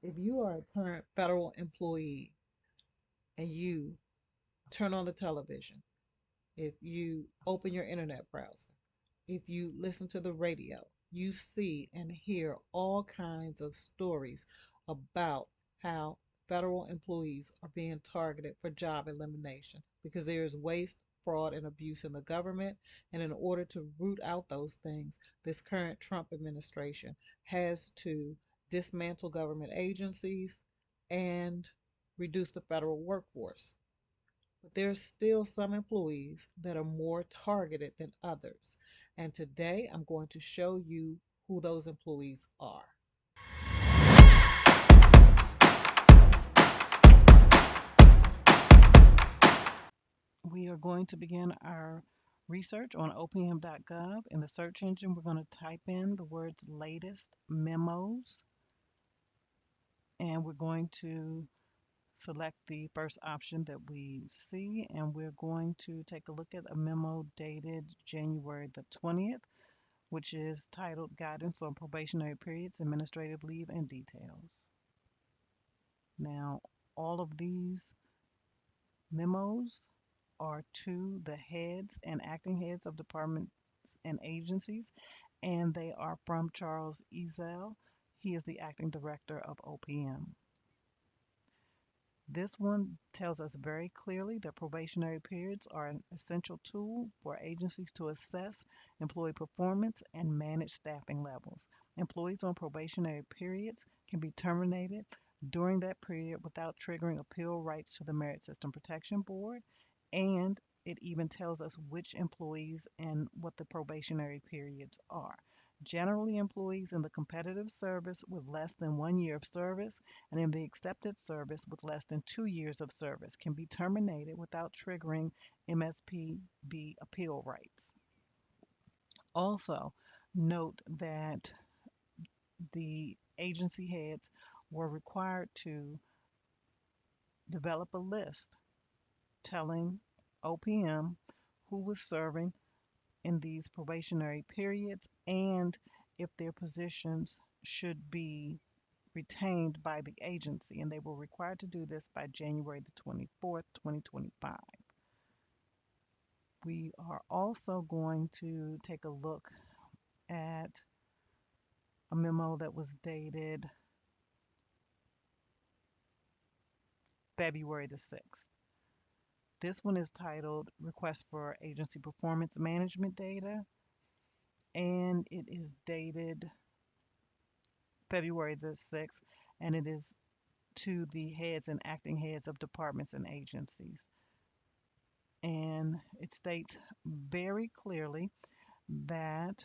If you are a current federal employee and you turn on the television, if you open your internet browser, if you listen to the radio, you see and hear all kinds of stories about how federal employees are being targeted for job elimination because there is waste, fraud, and abuse in the government. And in order to root out those things, this current Trump administration has to dismantle government agencies and reduce the federal workforce. But there's still some employees that are more targeted than others. And today I'm going to show you who those employees are. We are going to begin our research on opm.gov. In the search engine, we're going to type in the words latest memos, and we're going to select the first option that we see, and we're going to take a look at a memo dated January the 20th, which is titled Guidance on Probationary Periods, Administrative Leave, and Details. Now, all of these memos are to the heads and acting heads of departments and agencies, and they are from Charles Ezell. He is the acting director of OPM. This one tells us very clearly that probationary periods are an essential tool for agencies to assess employee performance and manage staffing levels. Employees on probationary periods can be terminated during that period without triggering appeal rights to the Merit System Protection Board, and it even tells us which employees and what the probationary periods are. Generally, employees in the competitive service with less than 1 year of service and in the accepted service with less than 2 years of service can be terminated without triggering MSPB appeal rights. Also, note that the agency heads were required to develop a list telling OPM who was serving in these probationary periods and if their positions should be retained by the agency, and they were required to do this by January the 24th, 2025. We are also going to take a look at a memo that was dated February the 6th. This one is titled Request for Agency Performance Management Data, and it is dated February the 6th, and it is to the heads and acting heads of departments and agencies. And it states very clearly that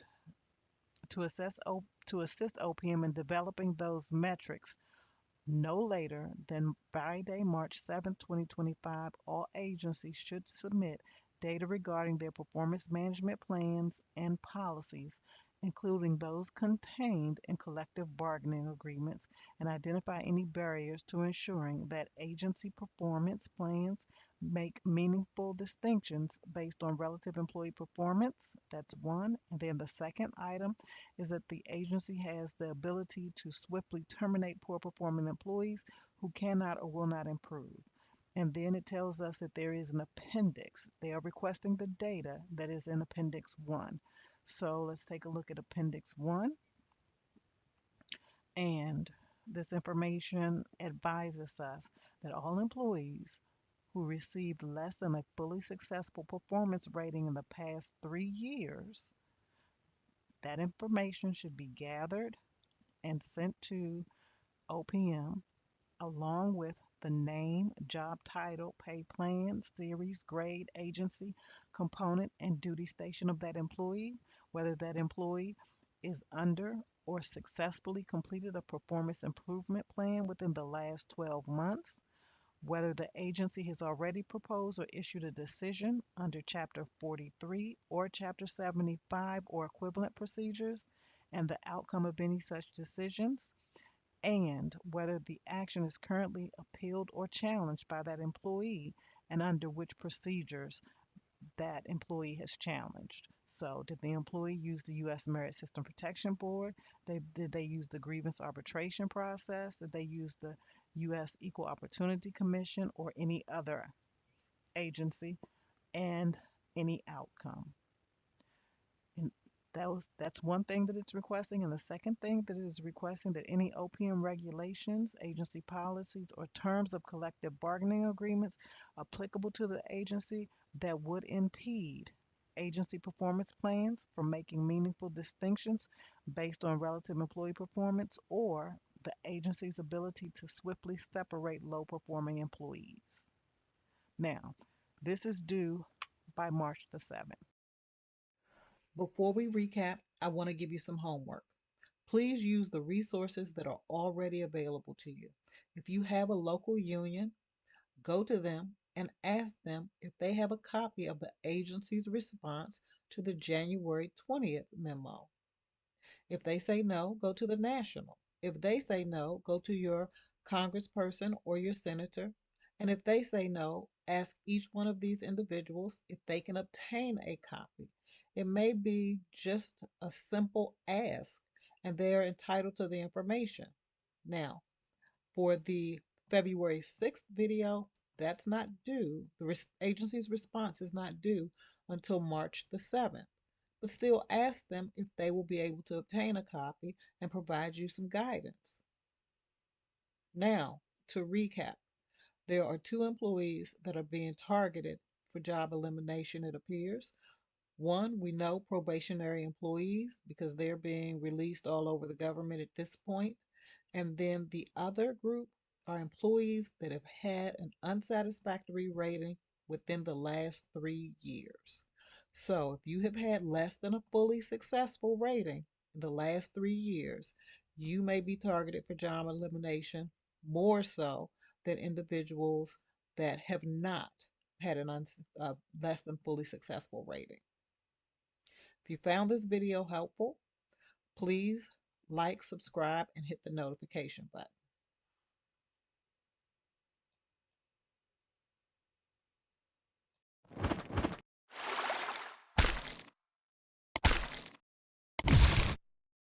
to assist OPM in developing those metrics no later than Friday, March 7, 2025, all agencies should submit data regarding their performance management plans and policies, including those contained in collective bargaining agreements, and identify any barriers to ensuring that agency performance plans make meaningful distinctions based on relative employee performance. That's one. And then the second item is that the agency has the ability to swiftly terminate poor performing employees who cannot or will not improve. And then it tells us that there is an appendix. They are requesting the data that is in Appendix 1. So let's take a look at Appendix 1. And this information advises us that all employees who received less than a fully successful performance rating in the past 3 years, that information should be gathered and sent to OPM along with the name, job title, pay plan, series, grade, agency, component, and duty station of that employee, whether that employee is under or successfully completed a performance improvement plan within the last 12 months, whether the agency has already proposed or issued a decision under Chapter 43 or Chapter 75 or equivalent procedures, and the outcome of any such decisions, and whether the action is currently appealed or challenged by that employee and under which procedures that employee has challenged. So, did the employee use the U.S. Merit System Protection Board? Did they use the grievance arbitration process? Did they use the U.S. Equal Opportunity Commission or any other agency? And any outcome. And that's one thing that it's requesting. And the second thing that it is requesting that any OPM regulations, agency policies, or terms of collective bargaining agreements applicable to the agency that would impede agency performance plans from making meaningful distinctions based on relative employee performance or the agency's ability to swiftly separate low performing employees. Now, this is due by March the 7th. Before we recap, I want to give you some homework. Please use the resources that are already available to you. If you have a local union, go to them and ask them if they have a copy of the agency's response to the January 20th memo. If they say no, go to the national. If they say no, go to your congressperson or your senator. And if they say no, ask each one of these individuals if they can obtain a copy. It may be just a simple ask, and they're entitled to the information. Now, for the February 6th video, that's not due. The agency's response is not due until March the 7th. But still ask them if they will be able to obtain a copy and provide you some guidance. Now, to recap, there are two employees that are being targeted for job elimination, it appears. One, we know probationary employees because they're being released all over the government at this point. And then the other group are employees that have had an unsatisfactory rating within the last 3 years. So if you have had less than a fully successful rating in the last 3 years, you may be targeted for job elimination more so than individuals that have not had an less than fully successful rating. If you found this video helpful, please like, subscribe, and hit the notification button.